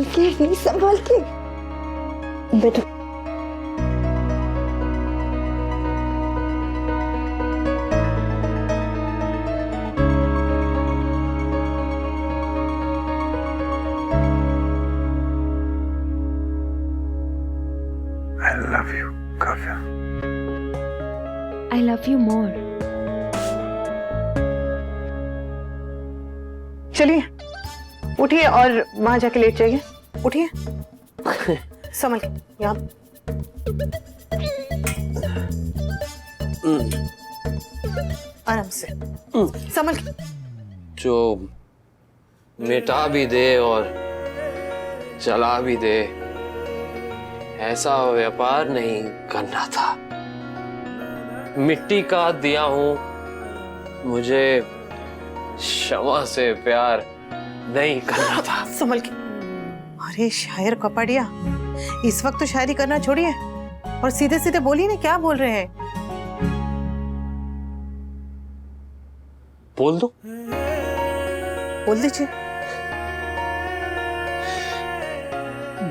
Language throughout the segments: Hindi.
केयरफुली संभाल के बैठो। I love you, Kavya. I love you more. चलिए उठिए और वहां जाके लेट जाइए। उठिए संभल के यहाँ। आराम से संभल के। जो मिटा भी दे और जला भी दे, ऐसा व्यापार नहीं करना था। मिट्टी का दिया हूं, मुझे क्षमा से प्यार नहीं करना था। संभल के। अरे शायर कपड़िया, इस वक्त तो शायरी करना छोड़िए और सीधे सीधे बोलिए ना, क्या बोल रहे हैं? बोल दो। बोल दीजिए।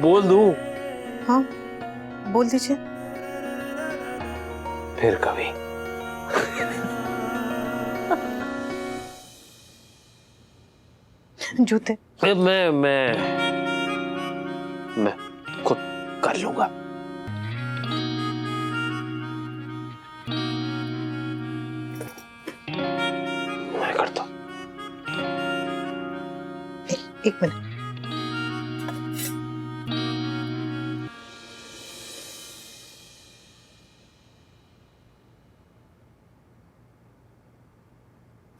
बोल दूं? हाँ बोल दीजिए। फिर कभी। जूते। मैं खुद कर लूंगा। मैं करता हूं। एक मिनट।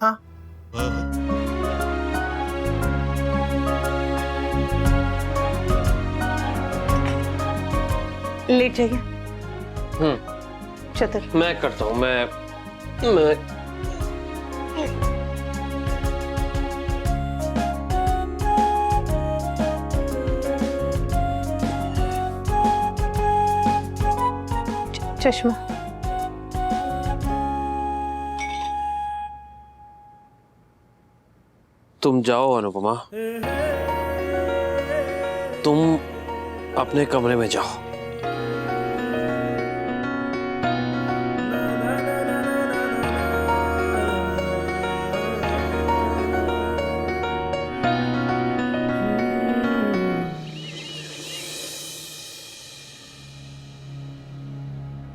हाँ लेट जाइए। चतर। मैं करता हूं। मैं चश्मा। तुम जाओ अनुपमा, तुम अपने कमरे में जाओ।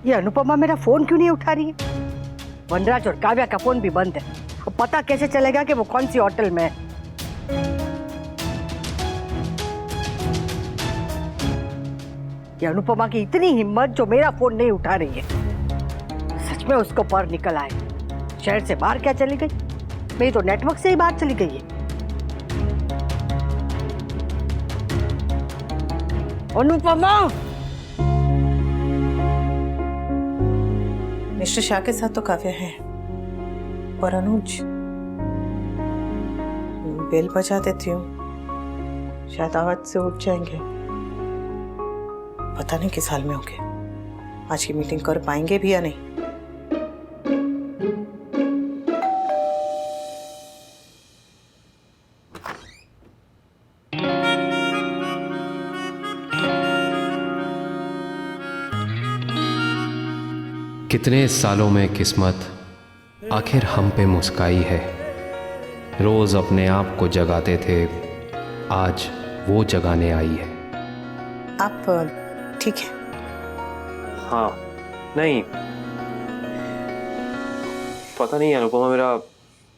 ये अनुपमा मेरा फोन क्यों नहीं उठा रही है? वनराज और काव्या का फोन भी बंद है। अब पता कैसे चलेगा कि वो कौन सी होटल में है? ये अनुपमा की इतनी हिम्मत जो मेरा फोन नहीं उठा रही है। सच में उसको पर निकल आए। शहर से बाहर क्या चली गई? मेरी तो नेटवर्क से ही बाहर चली गई है। अनुपमा! मिस्टर शाह के साथ तो काव्या है और अनुज। बेल बजा देती हूँ, शायद आवाज से उठ जाएंगे। पता नहीं किस हाल में होंगे। आज की मीटिंग कर पाएंगे भी या नहीं। कितने सालों में किस्मत आखिर हम पे मुस्काई है। रोज अपने आप को जगाते थे, आज वो जगाने आई है। आप ठीक है? हाँ नहीं, पता नहीं अनुपमा, मेरा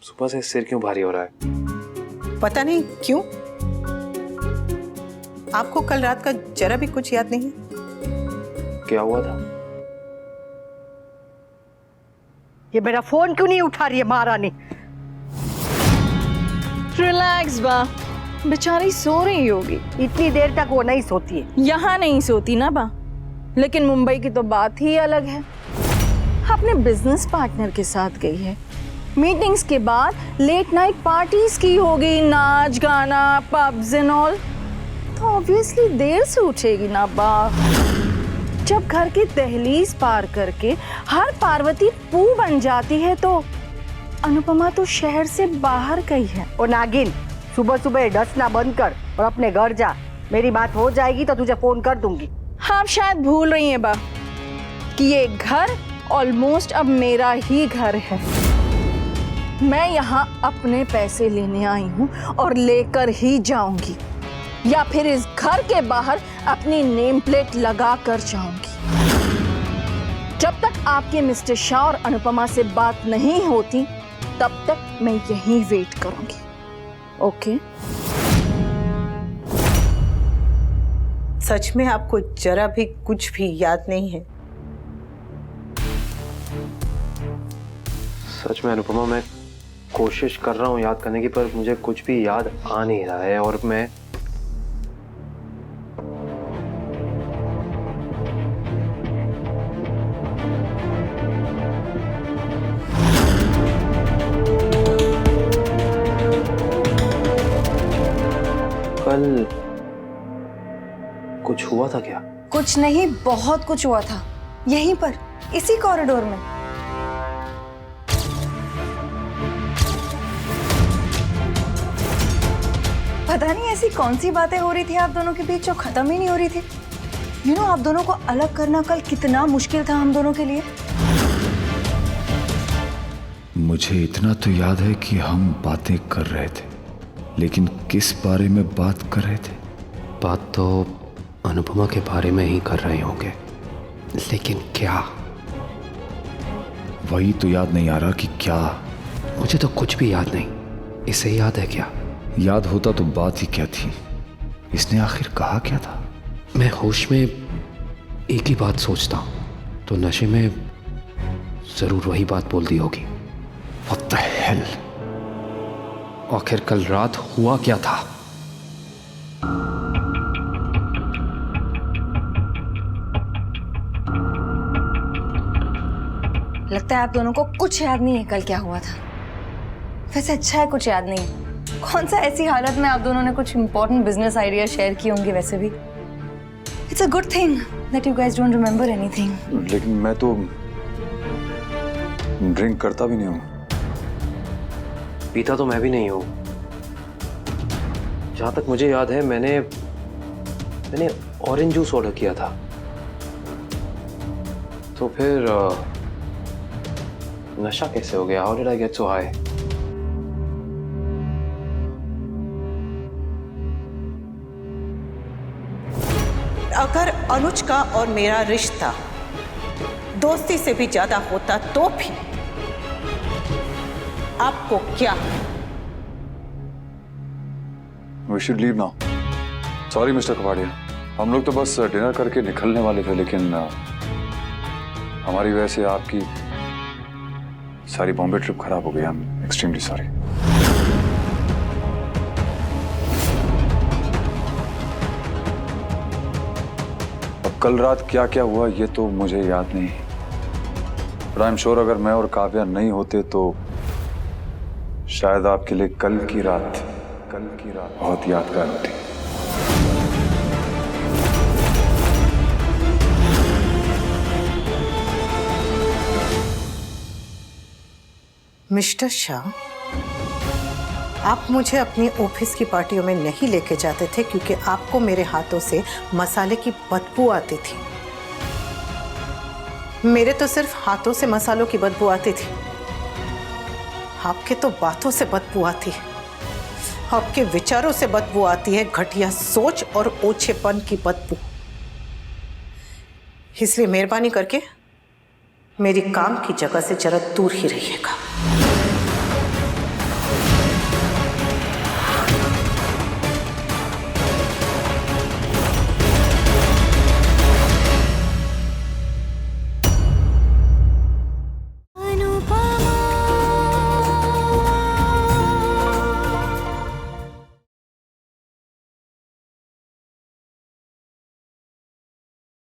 सुबह से सिर क्यों भारी हो रहा है। पता नहीं क्यों। आपको कल रात का जरा भी कुछ याद नहीं? क्या हुआ था? ये मेरा फोन क्यों नहीं उठा रही है महारानी? रिलैक्स बा, बेचारी सो रही होगी। इतनी देर तक वो नहीं सोती है। यहाँ नहीं सोती ना बा, लेकिन मुंबई की तो बात ही अलग है। अपने बिजनेस पार्टनर के साथ गई है। मीटिंग्स के बाद लेट नाइट पार्टीज की होगी, नाच गाना, पब्स एंड ऑल। तो ऑब्वियसली देर से उठेगी ना बा। जब घर की दहलीज पार करके हर पार्वती पू बन जाती है तो अनुपमा तो शहर से बाहर गई है। और नागिन, सुबह सुबह डसना बंद कर और अपने घर जा। मेरी बात हो जाएगी तो तुझे फोन कर दूंगी। आप शायद भूल रही हैं बा कि ये घर ऑलमोस्ट अब मेरा ही घर है। मैं यहाँ अपने पैसे लेने आई हूँ और लेकर ही जाऊंगी, या फिर इस घर के बाहर अपनी नेम प्लेट लगा कर जाऊंगी। जब तक आपके मिस्टर शाह और अनुपमा से बात नहीं होती तब तक मैं यहीं वेट करूंगी। ओके? सच में आपको जरा भी कुछ भी याद नहीं है? सच में अनुपमा, मैं कोशिश कर रहा हूँ याद करने की, पर मुझे कुछ भी याद आ नहीं रहा है। और मैं कल कुछ हुआ था क्या? कुछ नहीं, बहुत कुछ हुआ था यहीं पर, इसी कॉरिडोर में। पता नहीं ऐसी कौन सी बातें हो रही थी आप दोनों के बीच जो खत्म ही नहीं हो रही थी। यू नो, आप दोनों को अलग करना कल कितना मुश्किल था हम दोनों के लिए। मुझे इतना तो याद है कि हम बातें कर रहे थे, लेकिन किस बारे में बात कर रहे थे? बात तो अनुपमा के बारे में ही कर रहे होंगे, लेकिन क्या? वही तो याद नहीं आ रहा कि क्या। मुझे तो कुछ भी याद नहीं। इसे याद है क्या? याद होता तो बात ही क्या थी? इसने आखिर कहा क्या था? मैं होश में एक ही बात सोचता हूँ, तो नशे में जरूर वही बात बोल दी होगी। What the hell? आखिर कल रात हुआ क्या था? लगता है आप दोनों को कुछ याद नहीं है कल क्या हुआ था। वैसे अच्छा है कुछ याद नहीं। कौन सा ऐसी हालत में आप दोनों ने कुछ इंपॉर्टेंट बिजनेस आइडिया शेयर किए होंगे। वैसे भी it's a good thing that you guys don't remember anything. लेकिन मैं तो ड्रिंक करता भी नहीं हूँ। पीता तो मैं भी नहीं हूँ। जहां तक मुझे याद है मैंने ऑरेंज जूस ऑर्डर किया था। तो फिर नशा कैसे हो गया? How did I get so high? अगर अनुज का और मेरा रिश्ता दोस्ती से भी ज्यादा होता तो भी आपको क्या? We should leave now. Sorry, mister Kapadia. हम लोग तो बस डिनर करके निकलने वाले थे, लेकिन हमारी वजह से आपकी सारी बॉम्बे ट्रिप खराब हो गई। I'm extremely sorry. अब कल रात क्या क्या हुआ ये तो मुझे याद नहीं, पर आई एम श्योर अगर मैं और काव्या नहीं होते तो शायद आपके लिए कल की रात बहुत यादगार होती। मिस्टर शाह, आप मुझे अपनी ऑफिस की पार्टियों में नहीं लेके जाते थे क्योंकि आपको मेरे हाथों से मसाले की बदबू आती थी। मेरे तो सिर्फ हाथों से मसालों की बदबू आती थी, आपके तो बातों से बदबू आती है, आपके विचारों से बदबू आती है, घटिया सोच और ओछेपन की बदबू। इसलिए मेहरबानी करके मेरी काम की जगह से जरा दूर ही रहिएगा।